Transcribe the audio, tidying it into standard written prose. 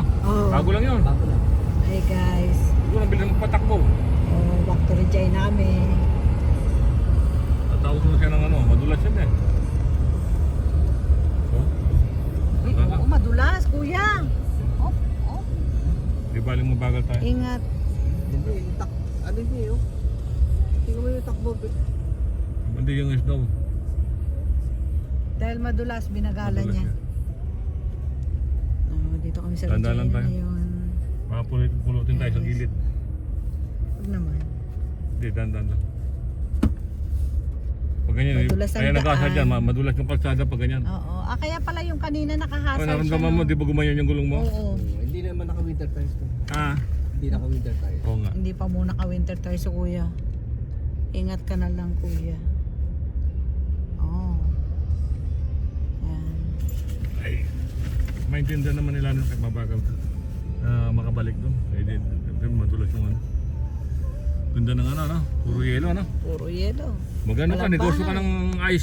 ano? Oo. Bago lang yun. Bago lang. Hey guys. Hindi ko nabili ng patakbo. Oh, back to Rijay namin. Tatawag mo siya ng ano, madulas yan eh. Oh, Ay, oo, madulas, kuya. Oh, oh. di baling mabagal tayo. Ingat. Hindi, ano niya yun? Tingnan mo yung takbo. Hindi yung snow. Dahil madulas, binagala Madulas niya. yan. Oh, dito kami sa Tanda Rijay lang tayo. ngayon. Pulutin tayo sa gilid. Huwag naman. Hindi, dandan lang. Pag ganyan, Madulas ang kaya nagkasa daan. dyan, madulas yung kalsada pag ganyan. Oo. Kaya pala yung kanina Oh, nakahasal siya. naramdaman mo, di ba gumayon yung gulong mo? Oo. Hindi naman naka-winter tires to. Ah, Hindi naka-winter tires. oo nga. Hindi pa muna ka-winter tires so kuya. Ingat ka na lang kuya. Oh. Yan. Ay, maintindihan naman nila nung mabagal ka. Makabalik doon. Eh, di madulas yung ano. Ganda ng ano, no? Puro yelo, no? Puro yelo. Magano ka, Walang negosyo ka bahay. ng ice.